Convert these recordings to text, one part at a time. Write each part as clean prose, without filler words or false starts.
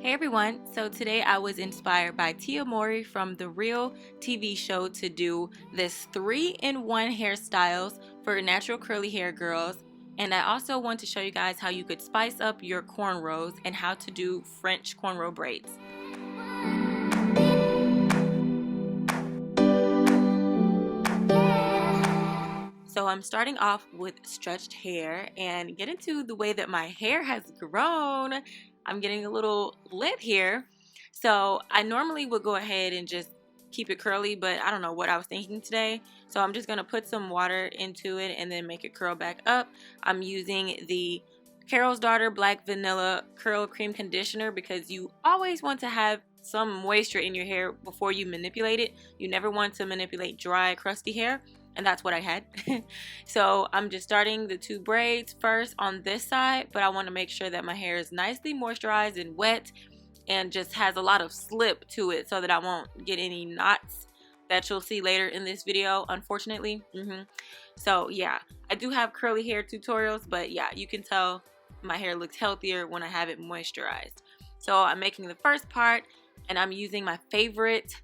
Hey everyone, so today I was inspired by Tia Mori from the Real TV show to do this 3-in-1 hairstyles for natural curly hair girls, and I also want to show you guys how you could spice up your cornrows and how to do French cornrow braids. So I'm starting off with stretched hair and get into the way that my hair has grown. I'm getting a little lit here. So I normally would go ahead and just keep it curly, but I don't know what I was thinking today. So I'm just gonna put some water into it and then make it curl back up. I'm using the Carol's Daughter Black Vanilla Curl Cream Conditioner because you always want to have some moisture in your hair before you manipulate it. You never want to manipulate dry, crusty hair. And that's what I had. So I'm just starting the 2 braids first on this side, but I want to make sure that my hair is nicely moisturized and wet and just has a lot of slip to it so that I won't get any knots that you'll see later in this video, unfortunately. So yeah, I do have curly hair tutorials, but yeah, you can tell my hair looks healthier when I have it moisturized. So I'm making the first part and I'm using my favorite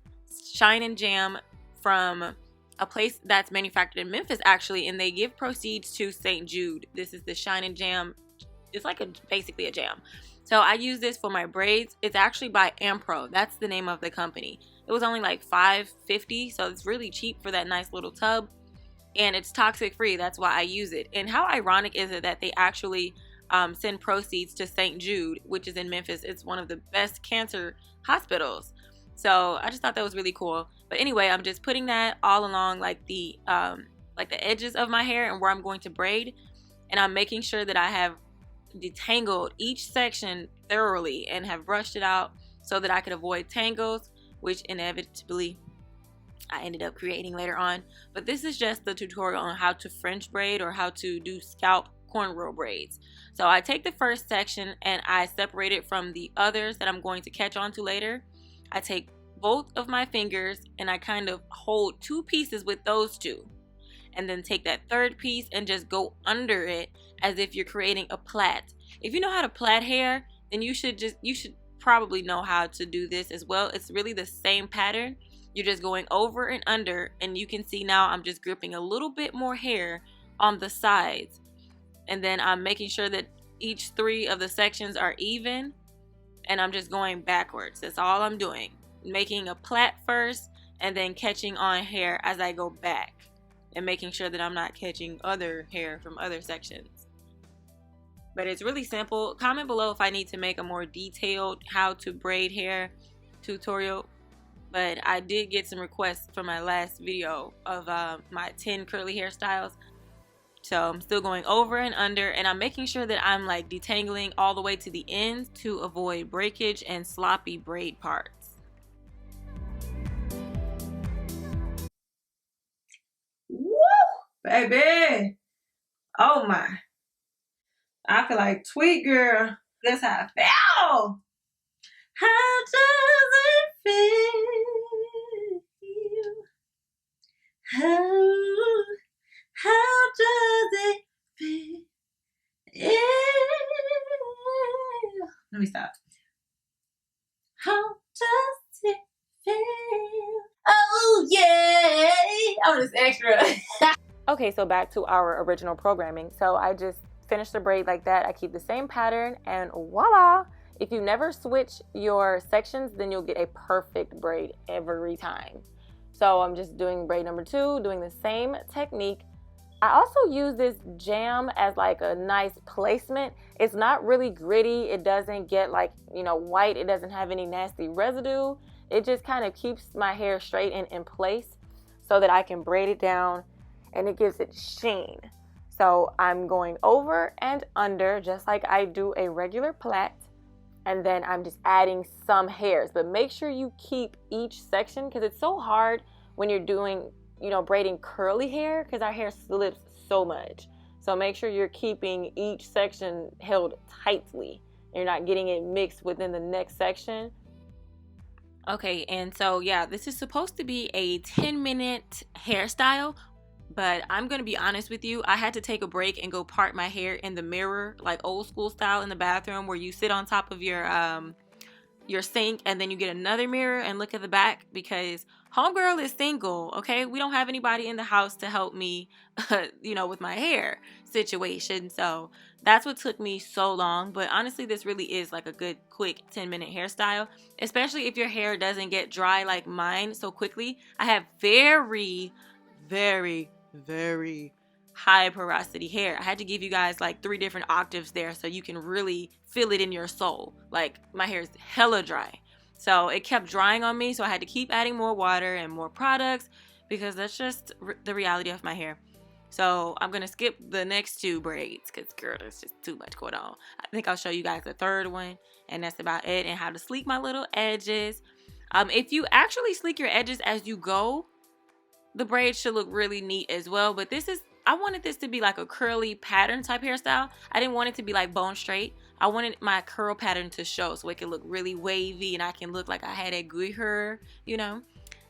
Shine and Jam from a place that's manufactured in Memphis actually, and they give proceeds to St. Jude. This is the Shine and Jam. It's like basically a jam. So I use this for my braids. It's actually by AmPro. That's the name of the company. It was only like $5.50, so it's really cheap for that nice little tub, and it's toxic free. That's why I use it. And how ironic is it that they actually send proceeds to St. Jude, which is in Memphis. It's one of the best cancer hospitals. So I just thought that was really cool. But anyway, I'm just putting that all along like the edges of my hair and where I'm going to braid, and I'm making sure that I have detangled each section thoroughly and have brushed it out so that I could avoid tangles, which inevitably I ended up creating later on. But this is just the tutorial on how to French braid or how to do scalp cornrow braids. So I take the first section and I separate it from the others that I'm going to catch on to later. I take both of my fingers and I kind of hold 2 pieces with those 2, and then take that third piece and just go under it as if you're creating a plait. If you know how to plait hair, then you should probably know how to do this as well. It's really the same pattern. You're just going over and under, and you can see now I'm just gripping a little bit more hair on the sides, and then I'm making sure that each 3 of the sections are even, and I'm just going backwards. That's all I'm doing. Making a plait first and then catching on hair as I go back and making sure that I'm not catching other hair from other sections. But it's really simple. Comment below if I need to make a more detailed how to braid hair tutorial. But I did get some requests for my last video of my 10 curly hairstyles. So I'm still going over and under, and I'm making sure that I'm like detangling all the way to the ends to avoid breakage and sloppy braid parts. Woo, baby. Oh my. I feel like Tweet Girl. That's how I feel. How does it feel? How does it feel? Let me stop. How does it feel? Oh yeah! Oh, this extra. Okay, so back to our original programming. So I just finished the braid like that. I keep the same pattern, and voila! If you never switch your sections, then you'll get a perfect braid every time. So I'm just doing braid number 2, doing the same technique. I also use this jam as like a nice placement. It's not really gritty. It doesn't get like, you know, white. It doesn't have any nasty residue. It just kind of keeps my hair straight and in place so that I can braid it down, and it gives it sheen. So I'm going over and under just like I do a regular plait, and then I'm just adding some hairs. But make sure you keep each section, because it's so hard when you're doing, you know, braiding curly hair, because our hair slips so much. So make sure you're keeping each section held tightly. You're not getting it mixed within the next section. Okay, and so yeah, this is supposed to be a 10-minute hairstyle, but I'm gonna be honest with you, I had to take a break and go part my hair in the mirror, like old school style in the bathroom, where you sit on top of your your sink and then you get another mirror and look at the back, because homegirl is single, okay? We don't have anybody in the house to help me, you know, with my hair situation. So that's what took me so long. But honestly, this really is like a good quick 10-minute hairstyle, especially if your hair doesn't get dry like mine so quickly. I have very, very, very high porosity hair. I had to give you guys like 3 different octaves there so you can really feel it in your soul. Like, my hair is hella dry, so it kept drying on me, so I had to keep adding more water and more products, because that's just the reality of my hair. So I'm gonna skip the next 2 braids because, girl, there's just too much going on. I think I'll show you guys the 3rd one, and that's about it, and how to sleek my little edges. If you actually sleek your edges as you go, the braid should look really neat as well. But I wanted this to be like a curly pattern type hairstyle. I didn't want it to be like bone straight. I wanted my curl pattern to show, so it could look really wavy and I can look like I had a good hair, you know.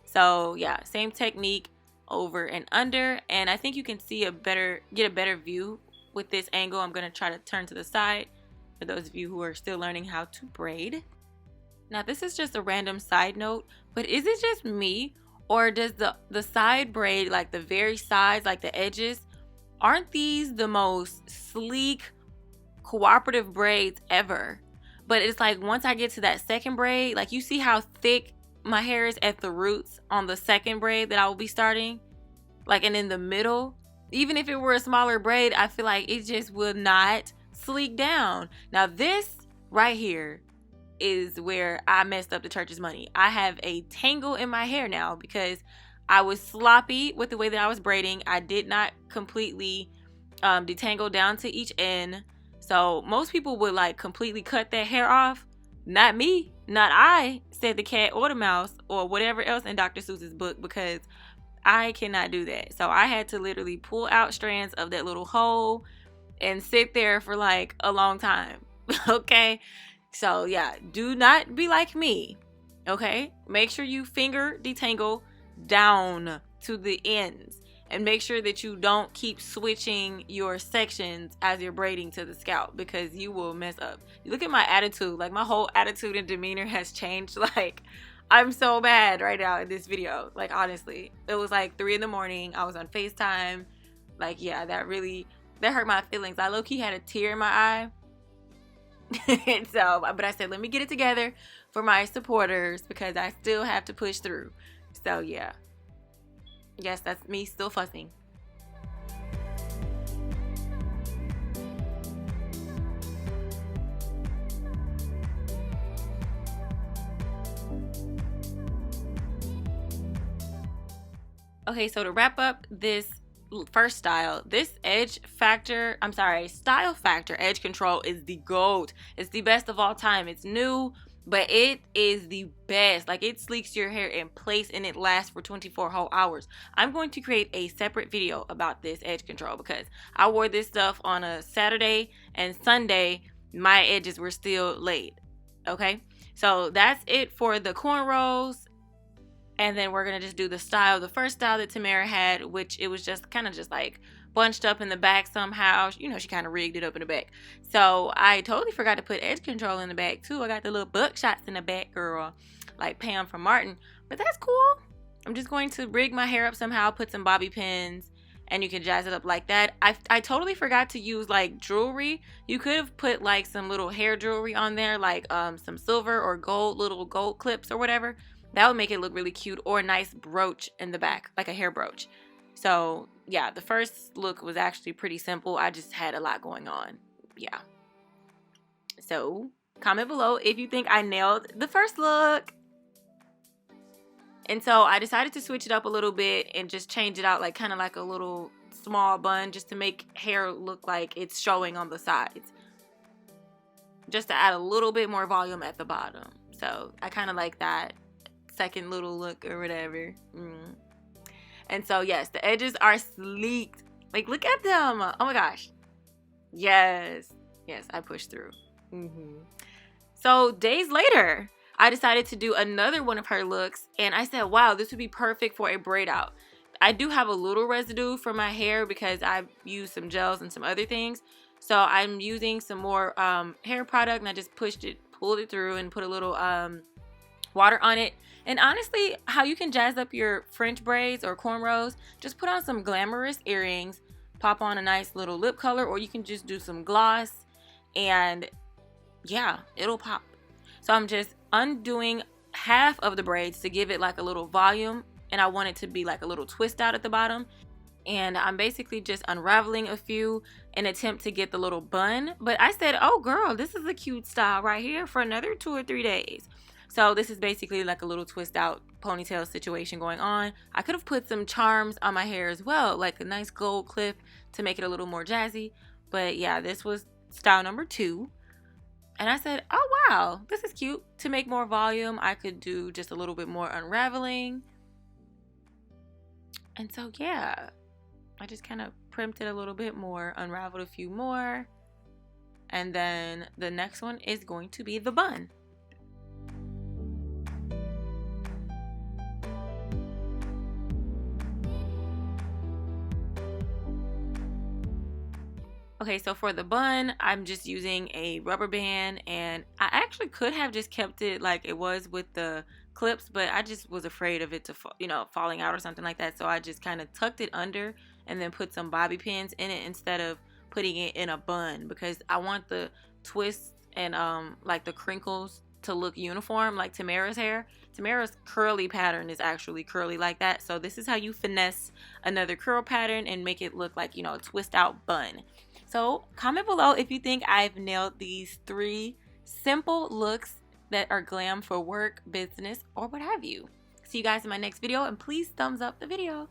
So yeah, same technique over and under, and I think you can see get a better view with this angle. I'm gonna try to turn to the side for those of you who are still learning how to braid. Now, this is just a random side note, but is it just me, or does the side braid, like the very sides, like the edges, aren't these the most sleek, cooperative braids ever? But it's like once I get to that second braid, like, you see how thick my hair is at the roots on the second braid that I will be starting, like, and in the middle, even if it were a smaller braid, I feel like it just will not sleek down. Now, this right here is where I messed up the church's money. I have a tangle in my hair now because I was sloppy with the way that I was braiding. I did not completely detangle down to each end. So most people would like completely cut their hair off. Not me. Not I, said the cat or the mouse or whatever else in Dr. Seuss's book, because I cannot do that. So I had to literally pull out strands of that little hole and sit there for like a long time. Okay? So yeah, do not be like me. Okay? Make sure you finger detangle down to the ends, and make sure that you don't keep switching your sections as you're braiding to the scalp, because you will mess up. Look at my attitude. Like, my whole attitude and demeanor has changed. Like, I'm so bad right now in this video. Like, honestly, it was like 3 in the morning. I was on FaceTime. Like, yeah, that hurt my feelings. I low-key had a tear in my eye. And so, but I said, let me get it together for my supporters, because I still have to push through. So yeah, yes, that's me still fussing. Okay, so to wrap up this first style, this style factor edge control is the GOAT. It's the best of all time. It's new, but it is the best. Like, it sleeks your hair in place and it lasts for 24 whole hours. I'm going to create a separate video about this edge control, because I wore this stuff on a Saturday and Sunday. My edges were still laid. Okay, so that's it for the cornrows. And then we're going to just do the first style that Tamara had, which it was just kind of just like bunched up in the back somehow. You know, she kind of rigged it up in the back. So I totally forgot to put edge control in the back too. I got the little buckshots in the back, girl, like Pam from Martin. But that's cool. I'm just going to rig my hair up somehow, put some bobby pins, and you can jazz it up like that. I totally forgot to use like jewelry. You could have put like some little hair jewelry on there, like some silver or gold, little gold clips or whatever. That would make it look really cute, or a nice brooch in the back, like a hair brooch. So yeah, the first look was actually pretty simple. I just had a lot going on. Yeah. So comment below if you think I nailed the first look. And so I decided to switch it up a little bit and just change it out, like kind of like a little small bun, just to make hair look like it's showing on the sides, just to add a little bit more volume at the bottom. So I kind of like that second little look or whatever. And so yes, the edges are sleeked. Like, look at them. Oh my gosh. Yes, I pushed through. So days later, I decided to do another one of her looks, and I said, wow, this would be perfect for a braid out. I do have a little residue for my hair because I've used some gels and some other things. So I'm using some more hair product, and I just pulled it through and put a little water on it. And honestly, how you can jazz up your French braids or cornrows, just put on some glamorous earrings, pop on a nice little lip color, or you can just do some gloss, and yeah, it'll pop. So I'm just undoing half of the braids to give it like a little volume, and I want it to be like a little twist out at the bottom. And I'm basically just unraveling a few in attempt to get the little bun. But I said, oh girl, this is a cute style right here for another 2 or 3 days. So this is basically like a little twist out ponytail situation going on. I could have put some charms on my hair as well, like a nice gold clip to make it a little more jazzy. But yeah, this was style number 2. And I said, oh wow, this is cute. To make more volume, I could do just a little bit more unraveling. And so yeah, I just kind of primped it a little bit more, unraveled a few more. And then the next one is going to be the bun. Okay, so for the bun, I'm just using a rubber band, and I actually could have just kept it like it was with the clips, but I just was afraid of it to, falling out or something like that. So I just kind of tucked it under and then put some bobby pins in it instead of putting it in a bun, because I want the twists and like the crinkles to look uniform like Tamara's hair. Tamara's curly pattern is actually curly like that. So this is how you finesse another curl pattern and make it look like, a twist out bun. So comment below if you think I've nailed these 3 simple looks that are glam for work, business, or what have you. See you guys in my next video, and please thumbs up the video.